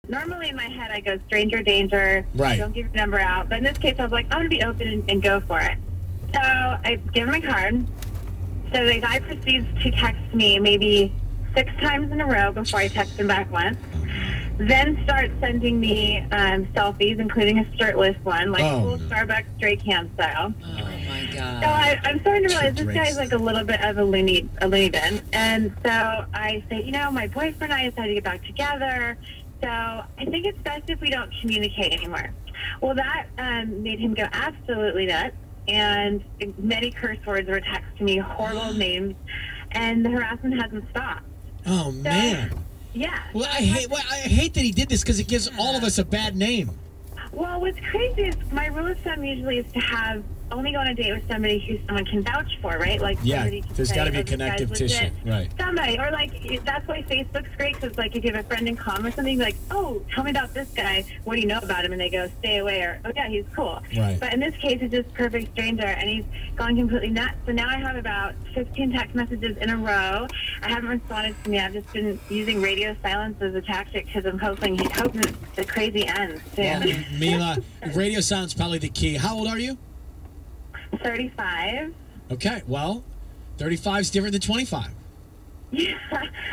Normally in my head, I go stranger danger. Right. Don't give your number out. But in this case, I was like, I'm going to be open and go for it. So I give him my card. So the guy proceeds to text me maybe 6 times in a row before I text him back once. Then starts sending me selfies, including a shirtless one, like full Starbucks straight cam style. Oh, my God. So I'm starting to realize this guy's like a little bit of a loony bin. And so I say, you know, my boyfriend and I decided to get back together. So I think it's best if we don't communicate anymore. Well, that made him go absolutely nuts. And many curse words were texted to me, horrible names. And the harassment hasn't stopped. Oh, man. Yeah. Well, I hate that he did this because it gives all of us a bad name. Well, what's crazy is my rule of thumb usually is to have only go on a date with somebody who someone can vouch for, right? Like, there's got to be a connective tissue, right? Somebody, or like that's why Facebook's great because like if you have a friend in common or something, like, oh, tell me about this guy. What do you know about him? And they go, stay away, or oh yeah, he's cool. Right. But in this case, it's just perfect stranger, and he's gone completely nuts. So now I have about 15 text messages in a row. I haven't responded to me. I've just been using radio silence as a tactic because I'm hoping the crazy ends soon. Well, Mila, radio silence is probably the key. How old are you? 35. Okay, well, 35 is different than 25. Yeah,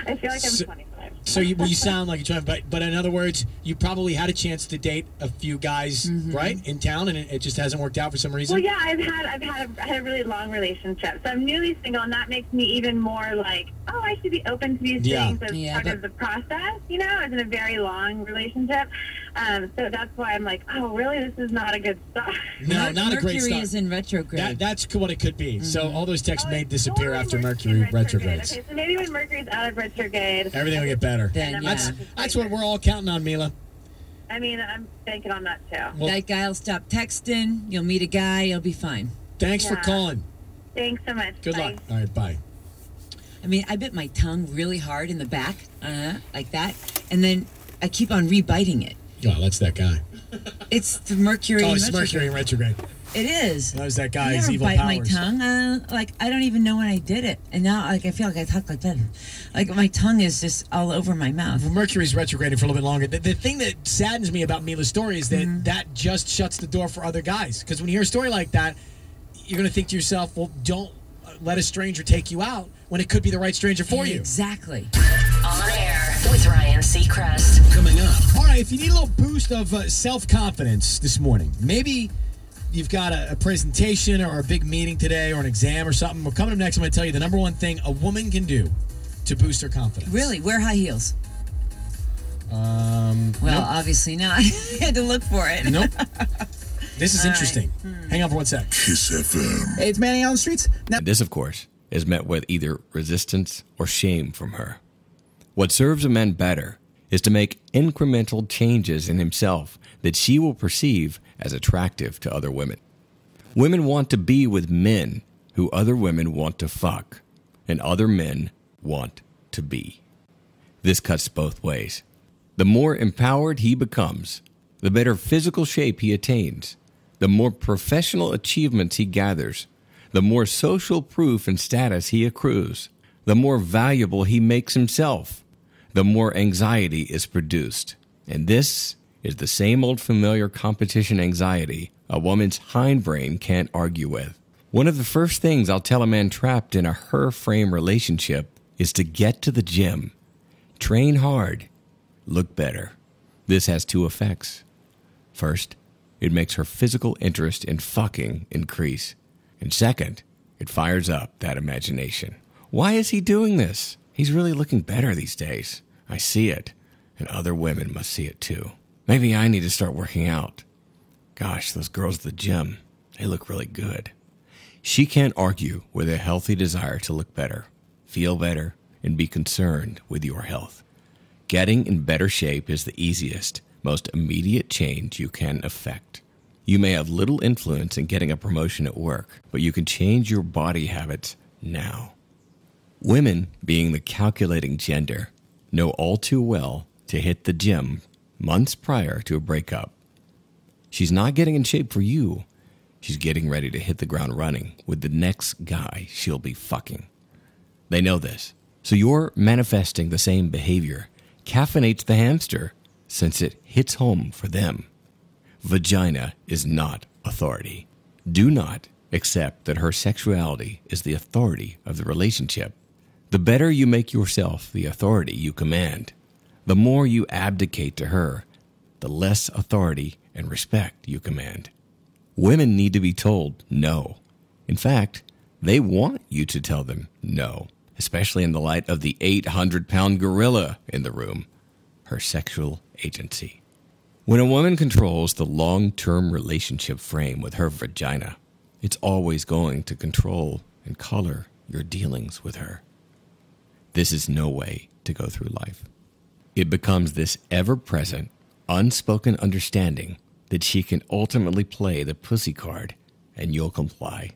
I feel like I'm 25. So you sound like you're 25, but in other words, you probably had a chance to date a few guys, right, in town, and it just hasn't worked out for some reason? Well, yeah, I had a really long relationship, so I'm newly single, and that makes me even more like, oh, I should be open to these things as part of the process, you know, as in a very long relationship. So that's why I'm like, oh, really, this is not a good start. No, not a great start. Mercury is in retrograde. That's what it could be. So all those texts may disappear after Mercury retrogrades. Okay, so maybe when Mercury's out of retrograde, everything will get better. Then, That's what we're all counting on, Mila. I mean, I'm banking on that too. Well, that guy will stop texting. You'll meet a guy. You'll be fine. Thanks for calling. Thanks so much. Good luck. All right, bye. I mean, I bit my tongue really hard in the back, like that, and then I keep on re-biting it. Oh, that's that guy. It's the Mercury. Oh, it's Mercury in retrograde. It is. That was that guy. I His never evil bite powers. my tongue. Like I don't even know when I did it, and now like I feel like I talk like that. Like my tongue is just all over my mouth. Well, Mercury's retrograding for a little bit longer. The thing that saddens me about Mila's story is that that just shuts the door for other guys. Because when you hear a story like that, you're going to think to yourself, well, don't let a stranger take you out when it could be the right stranger for you. Exactly. On air with Ryan Seacrest. Coming up. All right, if you need a little boost of self-confidence this morning, maybe you've got a presentation or a big meeting today or an exam or something. We're coming up next. I'm going to tell you the number one thing a woman can do to boost her confidence. Really? Wear high heels? Well, nope. Obviously not. I had to look for it. Nope. This is interesting. Hang on for 1 sec. Kiss FM. Hey, it's Manny on the streets. Now, this, of course, is met with either resistance or shame from her. What serves a man better is to make incremental changes in himself that she will perceive as attractive to other women. Women want to be with men who other women want to fuck, and other men want to be. This cuts both ways. The more empowered he becomes, the better physical shape he attains, the more professional achievements he gathers, the more social proof and status he accrues, the more valuable he makes himself, the more anxiety is produced. And this is the same old familiar competition anxiety a woman's hindbrain can't argue with. One of the first things I'll tell a man trapped in a her-frame relationship is to get to the gym, train hard, look better. This has two effects. First, it makes her physical interest in fucking increase. And second, it fires up that imagination. Why is he doing this? He's really looking better these days. I see it, and other women must see it too. Maybe I need to start working out. Gosh, those girls at the gym, they look really good. She can't argue with a healthy desire to look better, feel better, and be concerned with your health. Getting in better shape is the easiest, most immediate change you can effect. You may have little influence in getting a promotion at work, but you can change your body habits now. Women, being the calculating gender, know all too well to hit the gym months prior to a breakup. She's not getting in shape for you. She's getting ready to hit the ground running with the next guy she'll be fucking. They know this. So you're manifesting the same behavior. Caffeinates the hamster. since it hits home for them. Vagina is not authority. Do not accept that her sexuality is the authority of the relationship. The better you make yourself the authority you command, the more you abdicate to her, the less authority and respect you command. Women need to be told no. In fact, they want you to tell them no, especially in the light of the 800-pound gorilla in the room, her sexual agency. When a woman controls the long-term relationship frame with her vagina, it's always going to control and color your dealings with her. This is no way to go through life. It becomes this ever-present, unspoken understanding that she can ultimately play the pussy card and you'll comply.